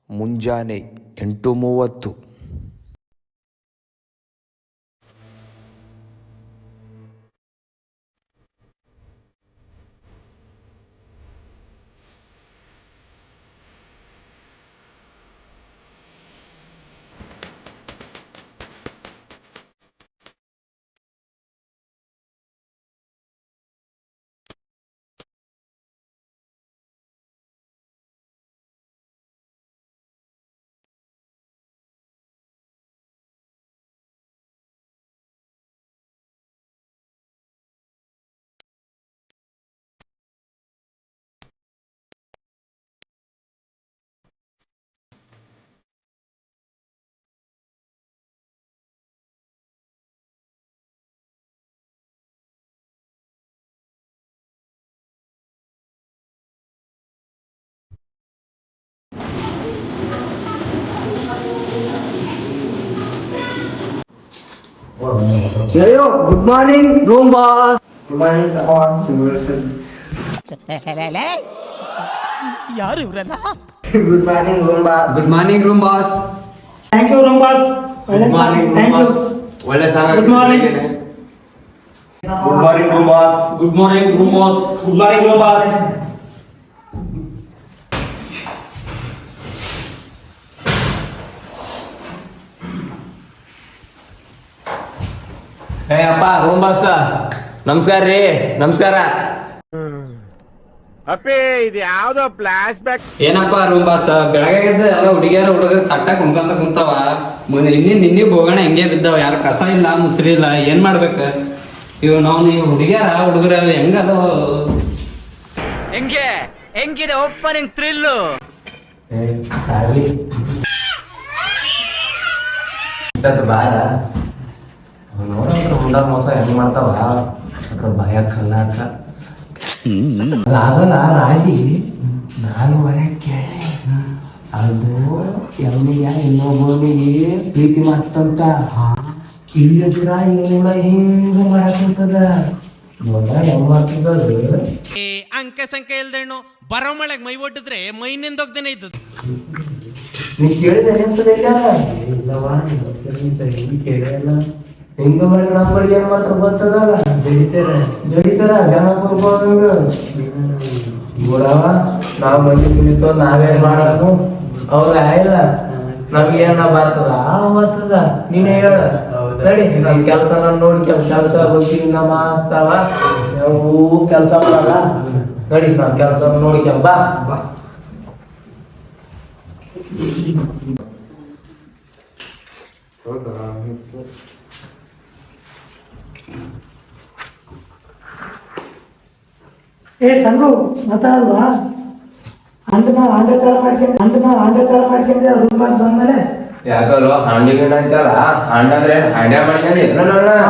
ಮುಂಜಾನೆ 8:30. Yo, good morning, room boss. Good morning, boss. ಯಾರು ಇವರೆಲ್ಲ? Good morning, room boss. Good morning, room boss. Thank you room boss. ಒಳ್ಳೆ song. Thank you. ಒಳ್ಳೆ song. Good morning. Good morning room boss. Good morning, room boss. Good morning room boss. ಏ ಅಪ್ಪ room boss, ನಮಸ್ಕಾರ ರೀ. ನಮಸ್ಕಾರ. ಅಪ್ಪೇ ಇದು ಯಾವ್ದೋ flash back. ಏನಪ್ಪ ರೂಮ್ ಬಾಸ್, ಬೆಳಗ್ಗೆ ಎಲ್ಲ ಹುಡುಗಿಯರ ಹುಡುಗರು ಸಟ್ಟ ಕುಂತ್ಕೊಂತ ಕುಂತಾವ. ನಿನ್ನೆ ಹೋಗೋಣ ಹೆಂಗೆ ಬಿದ್ದಾವ, ಯಾರು ಕಸ ಇಲ್ಲ ಮುಸ್ರಿ ಇಲ್ಲ, ಏನ್ ಮಾಡ್ಬೇಕ ಇವ್ ನಾವು? ನೀವು ಹುಡುಗಿಯರ ಹುಡುಗರ ಹೆಂಗದ? ಹೆಂಗಿದೆ ಓಪನಿಂಗ್ ಥ್ರಿಲ್ಲು? ಬಾರ ನೋಡ್ರ ಹುಂಡ ಮೋಸ ಹೆಂಗ್ ಮಾಡ್ತಾವ, ಭಯ ಕಲ್ಲಾಟ ಅದಲ್ಲ ರಾಜಿ. ನಾನು ವರೆ ಕೇಳಿ ಅದು ಎಲ್ಲಿಗೆ ಇನ್ನೊಬ್ಬನಿಗೆ ಪ್ರೀತಿ ಮಾಡ್ತಂತ ಇಲ್ಲಿದ್ರ ಇವಳ ಹಿಂಗ ಮಾಡಕ್ಕಂತದ. ನೋಡ್ರ ಹೆಂಗ್ ಮಾಡ್ತದ ಅಂಕೆ ಸಂಖ್ಯೆ ಇಲ್ದೇನು ಬರೋ ಮಳೆಗೆ ಮೈ ಒಡ್ಡಿದ್ರೆ ಮೈನಿಂದ ಹೋಗ್ದೇನೆ ಇದ್ದದ್ದು. ನೀ ಕೇಳಿದ ನೆನ್ಸದಿಲ್ಲ? ಇಲ್ಲವಾ ಕೇಳಿಲ್ಲ. ಹಿಂಗ ಮಾಡಿ ನಮ್ಮಲ್ಲಿ ಏನ್ ಮಾಡ್ತಾರ ಗೊತ್ತದಲ್ಲ, ಜಡಿತಾರ ಜನ ಕುರ್ಕೊಂಡ ಬಿಡವ. ನಾವ್ ಮಂದಿ ಕುಳಿತು ನಾವೇನ್ ಮಾಡೋದು? ಹೌದಾ ಇಲ್ಲ? ನಮ್ಗೇನ ಬರ್ತದ ಬರ್ತದ, ನೀನೇ ಹೇಳ. ನಡಿ ನಮ್ ಕೆಲ್ಸ ನೋಡಿ ಕೆಲ್ಸ ಹೋಗ್ತೀನಿ ನಮ್ಮ ಮಾಸ್ತಾವ ನಾವು ಕೆಲ್ಸ ಮಾಡಲ್ಲ. ನಡಿ ನಾವ್ ಕೆಲ್ಸ ನೋಡಿ ಬಾ ಬಾ. ಏ ಸಂಗು ಮಾತಾಡಲ್ವಾ? ಅಂಡೆ ತರ ಮಾಡ್ಕೊಂಡೆ ರೂಮ್ ಬಾಸ್ ಬಂದ್ಮೇಲೆ. ಯಾಕಲ್ಲ ಹಾಂಡಿ ಗಿಡ ಐತಲ್ಲ, ಹಾಂಡಂದ್ರೆ ಹಾಂಡ್ಯ ಮಾಡ್ಕೊಂಡಿ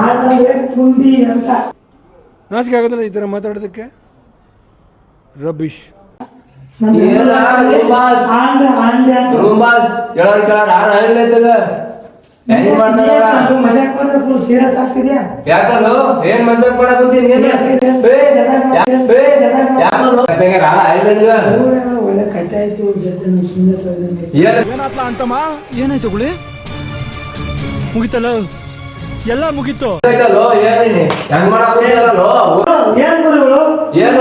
ಹಾಂಡೆ ಕುಂದಿ ಅಂತ ನಾಚಿಕೆ ಆಗೋದಿಲ್ಲ ಈ ಥರ ಮಾತಾಡೋದಕ್ಕೆ. ರಬೀಶ್ ಮಜಾಕ್ ಮಾಡಿದ್ರೆ ಫುಲ್ ಸೀರಿಯಸ್ ಆಗ್ತಿದ್ಯಾ? ಯಾಕಲ್ಲ ಏನ್ ಮಜಾಕ್ ಮಾಡಕಂತೀನಿ? ಒಳ್ಳೆ ಕತೆ ಆಯ್ತು ಜೊತೆ ಏನಾತ್ಲ ಅಂತಮ್ಮ? ಏನಾಯ್ತು ಗುಳಿ? ಮುಗಿತಲ್ಲ, ಎಲ್ಲ ಮುಗೀತು. ಹೆಂಗ್ ಮಾಡಕಂತೀರಲ್ಲೋ? ಏನ್ ಗುರುಗಳು? ಏನ್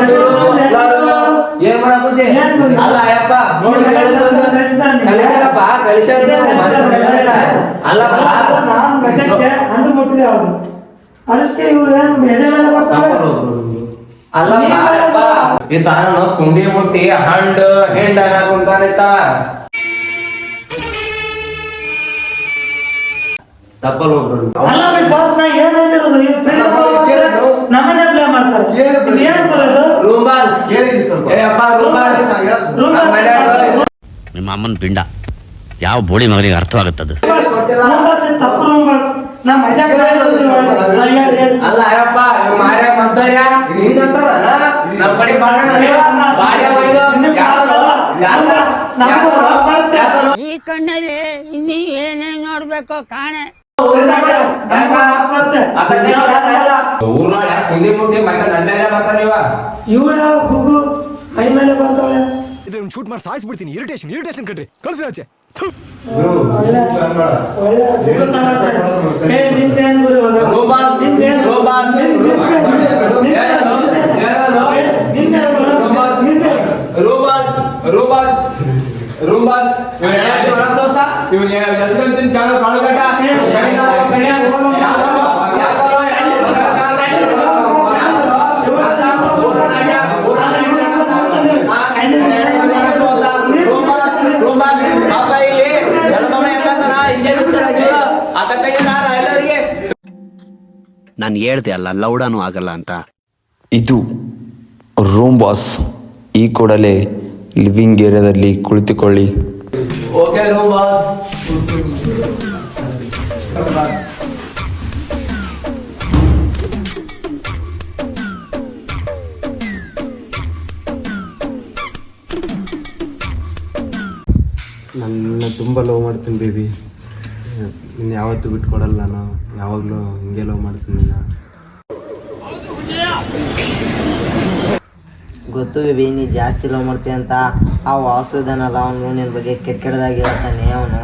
ಮಾಡಕಂತಿ? ಅಲ್ಲ ಅಯ್ಯಪ್ಪ ನೋಡಿ ಕಲಿಸ್ಯಾರಪ್ಪ, ಅಲ್ಲಪ್ಪ ನಾನ್ ಮಜಾಕ್ಕೆ ಅಂಡು ಮುಟ್ಟಿದೆ ಅವ್ರು. ಅದಕ್ಕೆ ಇವ್ರು ಏನ್ ಎದೆ ಮೇಲೆ ಬರ್ತಾರೆ? ಅಲ್ಲಪ್ಪ ಈ ತಾನು ಕುಂಡಿ ಮುಟ್ಟಿ ಹಂಡ್ ಹೆಂಡ ಕುಂತಾನೈತ. ತಪ್ಪಲ್ ಒಬ್ರು ಅಲ್ಲ ಬಿಗ್ ಬಾಸ್ ನಾ ಏನಂದಿರೋದು? ನಮ್ಮನ್ನೇ ಪ್ಲೇ ಮಾಡ್ತಾರೆ. ಏನ್ ಬರೋದು? ರೂಮ್ ಬಾಸ್ ಕೇಳಿದ್ರಿ ಸ್ವಲ್ಪ. ಏ ಅಪ್ಪ ರೂಮ್ ಬಾಸ್, ನಿಮ್ಮ ಅಮ್ಮನ ಪಿಂಡ ಯಾವ ಬೋಳಿ ಮಗನಿಗೆ ಅರ್ಥವಾಗುತ್ತದೆ? ತಪ್ಪು ರೂಮ್ ಬಾಸ್. ನಾ ಮಜಾಕ್ ಅಲ್ಲ ಅಯ್ಯಪ್ಪ ಮಾರ್ಯ ಮಂತರ್ಯ ಹಿಂಗಂತಾರಲ್ಲ ನಮ್ ಕಡೆ ಈ ಕಣ್ಣಲ್ಲಿ ಇನ್ನೀ ಏನೇನ್ ನೋಡ್ಬೇಕೋ ಕಾಣೆ. ಊರ್ನಾಗ ಕುಂದಿ ಮುಟ್ಟಿ ಮಗ ನಂಡೆ ಬರ್ತಾರ ನೀವ. ಇವಳ ಕುಗ್ಗು ಮೈ ಮೇಲೆ ಬರ್ತಾಳೆ. ಇದ್ರ ಇವ್ನು ಶೂಟ್ ಮಾಡಿ ಸಾಯಿಸ್ಬಿಡ್ತೀನಿ. ಇರಿಟೇಷನ್ ಕಟ್ರಿ, ಕಳ್ಸಿ ಆಚೆ. ಒಳ್ಳೆ ಗುರು ಸಮಾಸ. ನಿಂತೇನು ಗುರು ಇವಾಗ? ನಿಂತೇನು? ನಾನು ಹೇಳ್ದೆ ಅಲ್ಲ ಲೌಡಾನು ಆಗಲ್ಲ ಅಂತ. ಇದು ರೂಮ್ ಬಾಸ್. ಈ ಕೂಡಲೇ ಲಿವಿಂಗ್ ಏರಿಯಾದಲ್ಲಿ ಕುಳಿತುಕೊಳ್ಳಿ. Okay room boss. ನನ್ನ ತುಂಬ ಲವ್ ಮಾಡ್ತೀನಿ ಬೇಬಿ. ಇನ್ನು ಯಾವತ್ತೂ ಬಿಟ್ಕೊಡಲ್ಲ ನಾನು. ಯಾವಾಗಲೂ ಹಿಂಗೆ ಲವ್ ಮಾಡಿಸ್ತೀನಿ. ಗೊತ್ತು ಬೇಬಿ, ನೀ ಜಾಸ್ತಿ ಲವ್ ಮಾಡ್ತೀಯ ಅಂತ. ಆ ವಾಸು ಇದಾನಲ್ಲ, ಅವನು ನಿನ್ನ ಬಗ್ಗೆ ಕೆಟ್ಟದಾಗಿ ಹೇಳ್ತಾನೆ. ಅವನು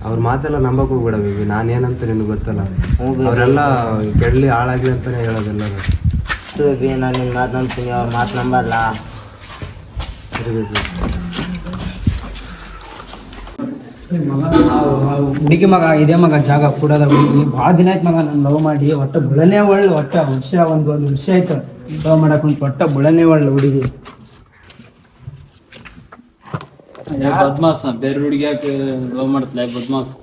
ಅವ್ರ ಮಾತೆಲ್ಲ ನಂಬಕ್ಕೆ ಹೋಗ್ಬೇಡ ಬೇಬಿ. ನಾನೇನಂತ ನಿನಗೆ ಗೊತ್ತಲ್ಲ. ಹ್ಞೂ ಬೇಬಿ. ಅವರೆಲ್ಲ ಕೆಡಲಿ ಹಾಳಾಗ್ಲಿ ಅಂತಲೇ ಹೇಳೋದೆಲ್ಲ. ಬೇಬಿ, ನಾನು ನಿನ್ನ ಮಾತು ನಂಬ್ತೀನಿ, ಅವ್ರ ಮಾತು ನಂಬಲ್ಲ. ಸರಿ ಬೇಬಿ. ಹುಡುಗಿ ಮಗ ಇದೇ ಮಗ ಜಾಗ ಕೂಡದ ಹುಡುಗಿ ಭಾಳ ದಿನ ಆಯ್ತು ಮಗ ನಾನು ಲವ್ ಮಾಡಿ. ಒಟ್ಟ ಬುಳನೇ ಒಳ್ಳೆ, ಒಟ್ಟ ಒಂದು ವರ್ಷ ಆಯ್ತು ಲವ್ ಮಾಡಕ್ ಕುಂತು. ಒಟ್ಟ ಬುಳನೇ ಒಳ್ಳೆ ಹುಡುಗಿ. ಬದ್ಮಾಸ್ ಬೇರೆ ಹುಡುಗಿ ಯಾಕೆ ಲವ್ ಮಾಡ್ತಲ? ಬದ್ಮಾಸ್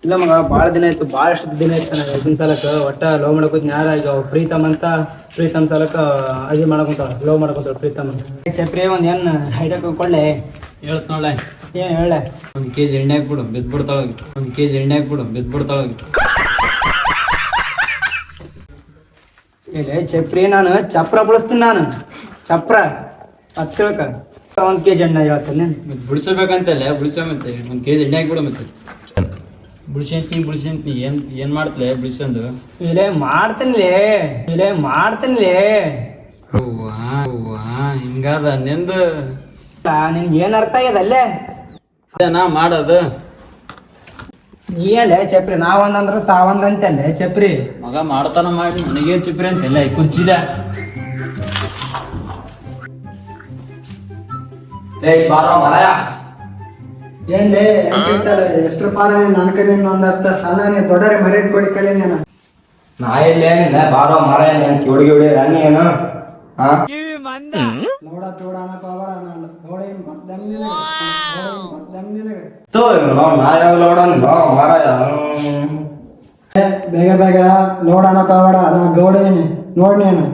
ಇಲ್ಲ ಮಗ, ಭಾಳ ದಿನ ಆಯ್ತು, ಭಾಳಷ್ಟು ದಿನ ಆಯ್ತು. ನಾನು ಇದನ್ನ ಸಲಕ್ಕೆ ಒಟ್ಟ ಲವ್ ಮಾಡಕ್ ಯಾರ ಈಗ ಪ್ರೀತಮ್ ಅಂತ. ಪ್ರೀತಮ್ ಸಲಕ್ಕೆ ಅದೇ ಮಾಡಕೊಂತಾಳ, ಲವ್ ಮಾಡಕೊಂತಾಳ ಪ್ರೀತಮ್. ಚಪ್ರಿ ಒಂದು ಏನು ಐಡಿಯಾ ಕೊಡ್ಲೆ? ಹೇಳ್ತ ನೋಳೆ. ಏನು ಹೇಳೆ? 1 kg ಎಣ್ಣೆ ಹಾಕ್ಬಿಡು, ಬಿದ್ಬಿಡ್ತಾಳೋಗಿ. 1 kg ಎಣ್ಣೆ ಹಾಕ್ಬಿಡು, ಬಿದ್ಬಿಡ್ತಾಳೋಗಿ. ಇಲ್ಲ ಚಪ್ರಿ, ನಾನು ಚಪ್ರ ಬಳಸ್ತೀನಿ. ನಾನು ಚಪ್ರ ಹತ್ತಿರಕ 1 kg ಎಣ್ಣೆ ಹೇಳ್ತೇನೆ. ಬಿಡಿಸಬೇಕಂತಲ್ಲ, ಬಿಡಿಸೋ ಮತ್ತೆ 1 kg ಎಣ್ಣೆ ಹಾಕ್ಬಿಡು. ಮತ್ತೆ ಬಿಡಿಸಂತೀನಿ ಏನ್ ಮಾಡ್ತಲೆ ಬಿಡಿಸಂದು? ಇಲ್ಲೇ ಮಾಡ್ತೀನಿಲೇ. ಹಿಂಗಾದ ನಿಂದು. ನಿನ್ಗೆ ಏನ್ ಅರ್ಥ ಆಗ್ಯದ ಅಲ್ಲೇ? ನಾ ಮಾಡೋದು ನೀ ಅಲ್ಲೇ ಚಪ್ರಿ, ನಾವೊಂದಂದ್ರ ತಾವೊಂದಂತಲ್ಲೇ ಚಪ್ರಿ. ಮಗ ಮಾಡ್ತಾನ ಮಾಡಿ ನನಗೆ ಚಿಪ್ರಿ ಅಂತೆಲ್ಲ ಈ ಕುರ್ಚಿದ. ಏನ್ಲೇ ಎಷ್ಟ್ರ ಪಾರ ನನ್ನ ಕಡೆ ಒಂದರ್ಥ ಸಣ್ಣ ದೊಡ್ಡರೆ ಮರ್ಯಾದೆ ಕೊಡಿ ಕಲೆ. ನಾನು ನಾ ಎಲ್ಲೇನಿಲ್ಲ ಬಾರೋ ಮರ ಹುಡುಗಿ ಹೊಡಿಯೋದು ಅನ್ನಿ ಏನು? ನೋಡ ತೋಡ ಅನ್ನಕ್ ಹೋಗ್ಬೇಡ. ನಾನು ನೋಡ ನಾ ಯಾವ ಲೌಡ ಮರ. ಬೇಗ ಲೋಡ್ ಅನ್ನಕ್ ಹೋಗ್ಬೇಡ. ನಾ ಗೌಡ ಏನಿ ನೋಡ್ ನೀನು.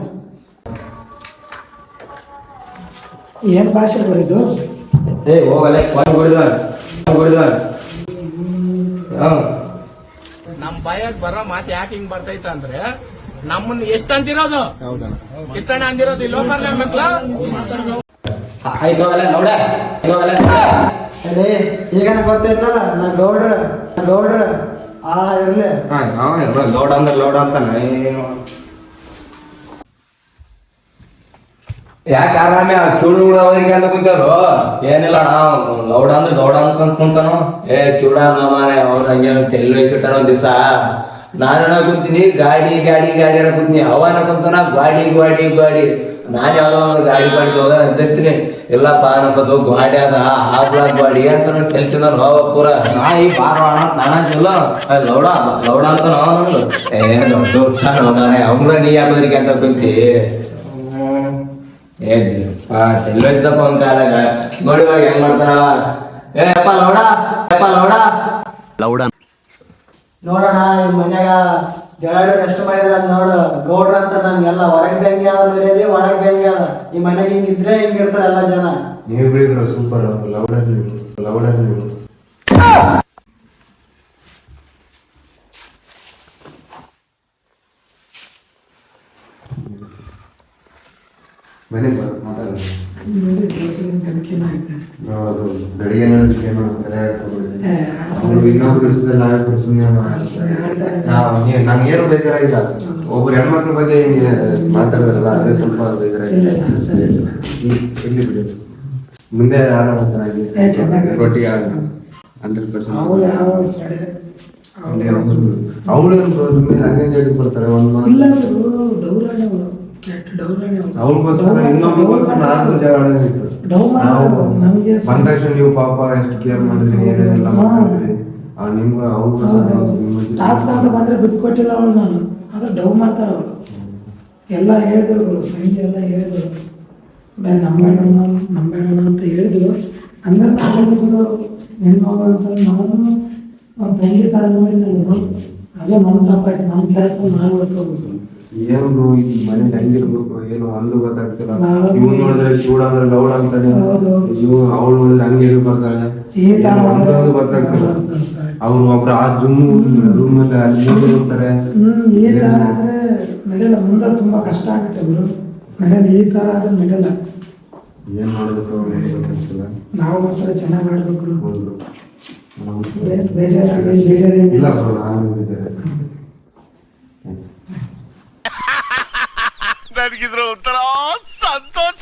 ಏನ್ ಭಾಷೆ ಬರೀದು? ಹೋಗಲ್ಲ ನಮ್ ಬಾಯಾಗ ಬರೋ ಮಾತು ಯಾಕೆ ಹಿಂಗ್ ಬರ್ತೈತ ಅಂದ್ರೆ ನಮ್ಮನ್ನ ಎಷ್ಟ್ ಅಂತಿರೋದು, ಎಷ್ಟಣ್ಣ ಅಂದಿರೋದು ಇಲ್ಲಿ ಮಕ್ಳ. ಆಯ್ತು ಹೋಗಲ್ಲ ನೋಡ. ಅದೇ ಈಗನ ಗೊತ್ತೈತಲ್ಲ, ನಾ ಗೌಡ್ರ ಇರ್ಲಿ. ಲೌಡ ಅಂದ್ರೆ ಲೌಡ ಅಂತಾನ. ಯಾಕೆ ಆರಾಮೆ ಚೂಡು ಅವ್ರಿಗೆ ಅಂತ ಕುಂತಾರು? ಏನಿಲ್ಲ ಅಣ್ಣ, ಲೌಡ ಅಂದ್ರೆ ಗೌಡ ಅಂತ ಕುಂತಾನು. ಚೂಡ ಮಾಮಾರೆ ಅವ್ರು ಹಂಗೆ ತೆಲ್ಲು ವಹಿಸಿಟ್ಟಾರ ಒಂದ್ ದಿವಸ. ನಾನು ಕುಂತೀನಿ ಗಾಡಿ ಕುಂತೀನಿ. ಅವನ ಕುಂತಾನ ಗಾಡಿ. ನಾನು ಯಾವ್ದೋ ಒಂದು ಗಾಡಿ ಹೋಗ ಅಂತೀನಿ. ಇಲ್ಲಪ್ಪ ನಮ್ಮದು ಗಾಡಿ ಅದ ಹಾಬ್ಳ ಗಾಡಿ ಅಂತ ಕೆಲ್ತಿನ ಪೂರ. ನಾಯಿ ಬಾರೋ ಅಣ್ಣ ನಾನಂತಿಲ್ಲ ಲೌಡ ಅಂತ ನಮ್ದು. ದೊಡ್ಡ ಮಾರೆ ಅವ್ರ ನೀ ಯಾಕೋದ್ರಿಗೆ ಅಂತ ಕುಂತಿ. ಎಲ್ಲೋಯ್ತಪ್ಪ ಒಂದ್ ಕಾಲಾಗ ನೋಡಿ ಇವಾಗ ಹೆಂಗ್ ಮಾಡ್ತಾನವ. ಏಪ್ಪ ಲೌಡ ನೋಡೋಣ ಈ ಮನ್ಯಾಗ ಜಗಳ ಎಷ್ಟು ಮಾಡಿದ್ರ ನೋಡು. ಗೌಡ್ರ ಅಂತ ನನ್ಗೆಲ್ಲ ಹೊರಗ್ ಬೆಂಗಿ ಆದ ಮೇಲೆ ಒಳಗ್ ಬೆಂಗಿ ಅದ. ಈ ಮನೆಗೆ ಹಿಂಗಿದ್ರೆ ಹಿಂಗಿರ್ತಾರ ಎಲ್ಲ ಜನ. ನೀವು ಬಿಡಿದ್ರು ಸೂಪರ್. ಲೌಡ ನೀವು ಮನೆಗೆ ಮಾತಾಡೋದು. ಅದು ಬೆಳಿಗ್ಗೆ ಅವರು ಇನ್ನೊಬ್ರು ಇಷ್ಟದಲ್ಲ ಸುಮ್ಮನೆ ನಂಗೇನು ಬೇಜಾರಾಗಿಲ್ಲ. ಒಬ್ರು ಹೆಣ್ಮಕ್ಳ ಬಗ್ಗೆ ಹಿಂಗೆ ಮಾತಾಡೋದಲ್ಲ, ಅದೇ ಸ್ವಲ್ಪ ಬೇಜಾರಾಗಿಲ್ಲ. ಇಲ್ಲಿ ಬಿಡಿ, ಮುಂದೆ ಆಡೋಣ ಚೆನ್ನಾಗಿ ರೊಟ್ಟಿ 100%. ಅವಳು ಹಂಗೆ ಬರ್ತಾರೆ ಅವ್ರಿಗೋಸ್ಕರ ಇನ್ನೊಬ್ರಿಗೋಸ್ಕರ ನಾಲ್ಕು ಜಗಳ ಆಡೋದಿತ್ತು. ಬಂದ ತಕ್ಷಣ ನೀವು ಪಾಪ ಎಷ್ಟು ಕೇರ್ ಮಾಡಿದ್ರಿ, ಏನೇನೆಲ್ಲ ಮಾಡಿದ್ರಿ, ನಿಮ್ಗೆ ಟಾಸ್ಕ್ ಅಂತ ಬಂದ್ರೆ ಬಿಟ್ಕೊಟ್ಟಿಲ್ಲ ಅವಳು. ನಾನು ಅದು ಡವ್ ಮಾಡ್ತಾರ ಅವಳು. ಎಲ್ಲ ಹೇಳಿದ್ರು, ಸಂಜೆ ಎಲ್ಲ ಹೇಳಿದ್ರು, ನಂಬೇಡ ಅಂತ ಹೇಳಿದ್ರು. ಹಂಗಾರೆ ಹೆಣ್ಣು ಅಂತ ನಾವು ಅವ್ನ ತಂಗಿ ತರ ನೋಡಿದ್ರು. ಅದು ನಮ್ಮ ತಪ್ಪಾಯ್ತು. ನಮ್ಮ ಕೆಲಸ ನಾವು ಮಾಡ್ಕೋಬೇಕು. ಏನು ಈ ಮನೆ ಹೆಂಗಿರ್ಬೇಕು ಏನು ಒಂದು ಗೊತ್ತಾಗ್ತಿಲ್ಲ. ಇವ್ ನೋಡಿದ್ರೆ ಚೂಡ ಅಂದ್ರೆ ಲೌಡ ಅಂತಾನೆ, ಇವ್ ಅವಳು ನೋಡಿದ್ರೆ ಹಂಗೆ ಬರ್ತಾಳೆ, ಒಂದು ಗೊತ್ತಾಗ್ತಿಲ್ಲ. ಅವ್ರು ಒಬ್ರು ಆ ರೂಮ್ ಅಲ್ಲಿ ಅಲ್ಲಿ ಹೋಗ್ತಾರೆ. ಈ ತರ ಆದ್ರೆ ನಡೆಯಲ್ಲ, ಮುಂದೆ ತುಂಬಾ ಕಷ್ಟ ಆಗುತ್ತೆ ಗುರು. ನಡೆಯಲ್ಲ, ಈ ತರ ಆದ್ರೆ ನಡೆಯಲ್ಲ. ಏನ್ ಮಾಡೋದಕ್ಕೆ ಗೊತ್ತಾಗ್ತಿಲ್ಲ. ನಾವು ಮಾತ್ರ ಚೆನ್ನಾಗಿ ಆಡ್ಬೇಕು. ಇಲ್ಲ ಬೇಜಾರೇನಿಲ್ಲ. ನಾನು ಬೇಜಾರ. ನನಗಿದ್ರ ಒಂಥರ ಸಂತೋಷ